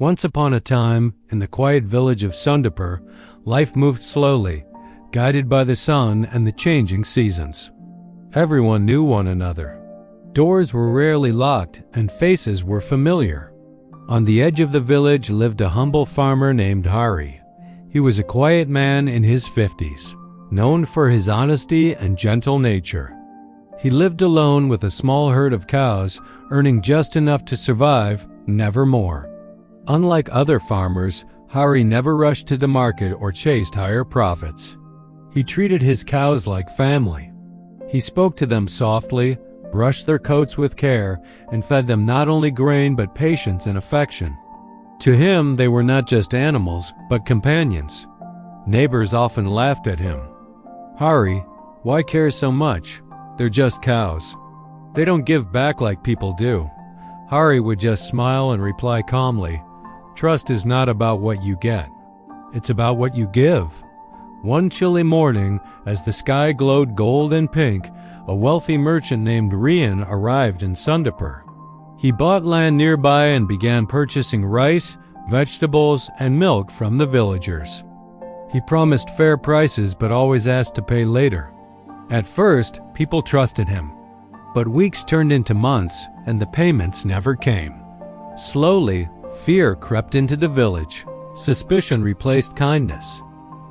Once upon a time, in the quiet village of Sundapur, life moved slowly, guided by the sun and the changing seasons. Everyone knew one another. Doors were rarely locked, and faces were familiar. On the edge of the village lived a humble farmer named Hari. He was a quiet man in his 50s, known for his honesty and gentle nature. He lived alone with a small herd of cows, earning just enough to survive, never more. Unlike other farmers, Hari never rushed to the market or chased higher profits. He treated his cows like family. He spoke to them softly, brushed their coats with care, and fed them not only grain but patience and affection. To him, they were not just animals, but companions. Neighbors often laughed at him. "Hari, why care so much? They're just cows. They don't give back like people do." Hari would just smile and reply calmly, "Trust is not about what you get. It's about what you give." One chilly morning, as the sky glowed gold and pink, a wealthy merchant named Rian arrived in Sundapur. He bought land nearby and began purchasing rice, vegetables, and milk from the villagers. He promised fair prices but always asked to pay later. At first, people trusted him. But weeks turned into months, and the payments never came. Slowly, fear crept into the village. Suspicion replaced kindness.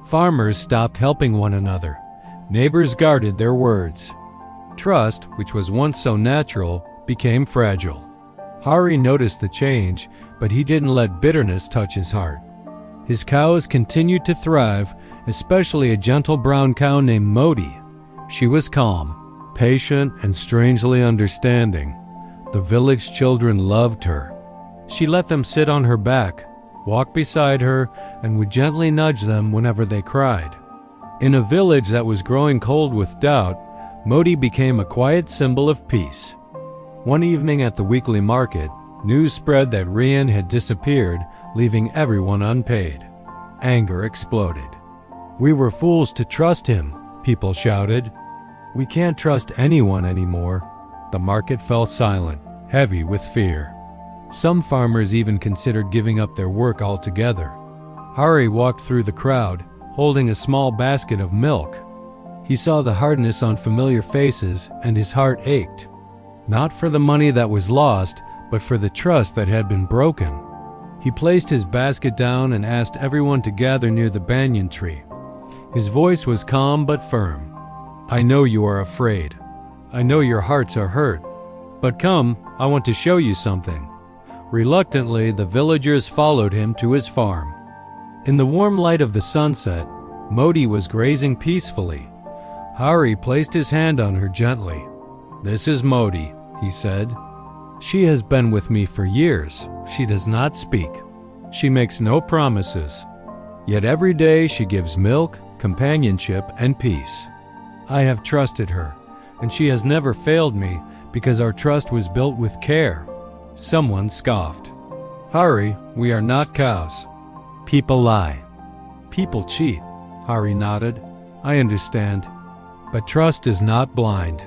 Farmers stopped helping one another. Neighbors guarded their words. Trust, which was once so natural, became fragile. Hari noticed the change, but he didn't let bitterness touch his heart. His cows continued to thrive, especially a gentle brown cow named Modi. She was calm, patient, and strangely understanding. The village children loved her. She let them sit on her back, walk beside her, and would gently nudge them whenever they cried. In a village that was growing cold with doubt, Modi became a quiet symbol of peace. One evening at the weekly market, news spread that Rian had disappeared, leaving everyone unpaid. Anger exploded. "We were fools to trust him," people shouted. "We can't trust anyone anymore." The market fell silent, heavy with fear. Some farmers even considered giving up their work altogether. Hari walked through the crowd, holding a small basket of milk. He saw the hardness on familiar faces, and his heart ached. Not for the money that was lost, but for the trust that had been broken. He placed his basket down and asked everyone to gather near the banyan tree. His voice was calm but firm. "I know you are afraid. I know your hearts are hurt. But come, I want to show you something." Reluctantly, the villagers followed him to his farm. In the warm light of the sunset, Modi was grazing peacefully. Hari placed his hand on her gently. "This is Modi," he said. "She has been with me for years. She does not speak. She makes no promises. Yet every day she gives milk, companionship, and peace. I have trusted her, and she has never failed me because our trust was built with care." Someone scoffed. "Hari, we are not cows." "People lie. People cheat." Hari nodded. "I understand. But trust is not blind.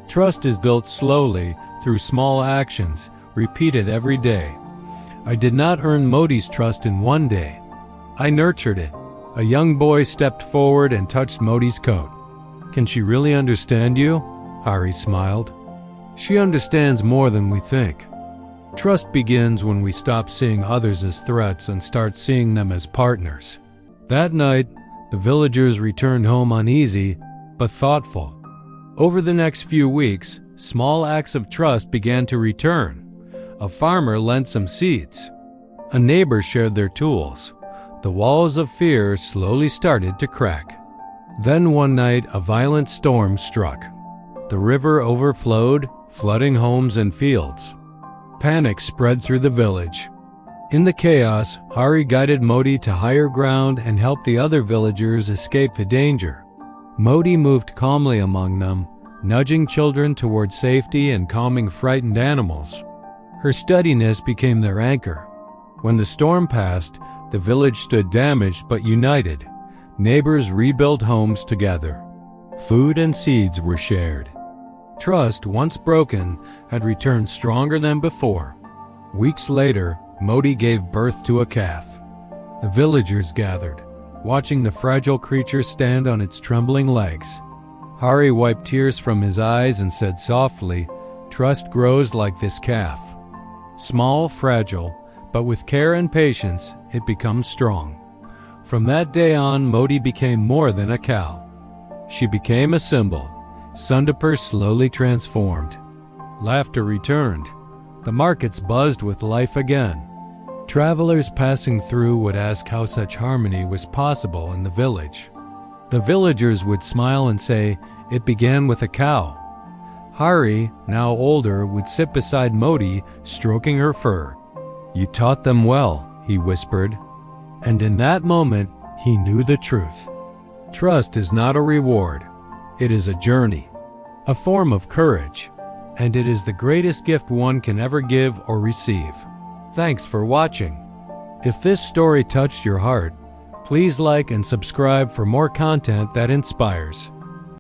Trust is built slowly through small actions, repeated every day. I did not earn Modi's trust in one day. I nurtured it." A young boy stepped forward and touched Modi's coat. "Can she really understand you?" Hari smiled. "She understands more than we think. Trust begins when we stop seeing others as threats and start seeing them as partners." That night, the villagers returned home uneasy, but thoughtful. Over the next few weeks, small acts of trust began to return. A farmer lent some seeds. A neighbor shared their tools. The walls of fear slowly started to crack. Then one night, a violent storm struck. The river overflowed, flooding homes and fields. Panic spread through the village. In the chaos, Hari guided Modi to higher ground and helped the other villagers escape the danger. Modi moved calmly among them, nudging children toward safety and calming frightened animals. Her steadiness became their anchor. When the storm passed, the village stood damaged but united. Neighbors rebuilt homes together. Food and seeds were shared. Trust, once broken, had returned stronger than before. Weeks later, Moti gave birth to a calf. The villagers gathered, watching the fragile creature stand on its trembling legs. Hari wiped tears from his eyes and said softly, "Trust grows like this calf. Small, fragile, but with care and patience, it becomes strong." From that day on, Moti became more than a cow. She became a symbol. Sundipur slowly transformed. Laughter returned. The markets buzzed with life again. Travelers passing through would ask how such harmony was possible in the village. The villagers would smile and say, "It began with a cow." Hari, now older, would sit beside Moti, stroking her fur. "You taught them well," he whispered. And in that moment, he knew the truth. Trust is not a reward. It is a journey, a form of courage, and it is the greatest gift one can ever give or receive. Thanks for watching. If this story touched your heart, please like and subscribe for more content that inspires.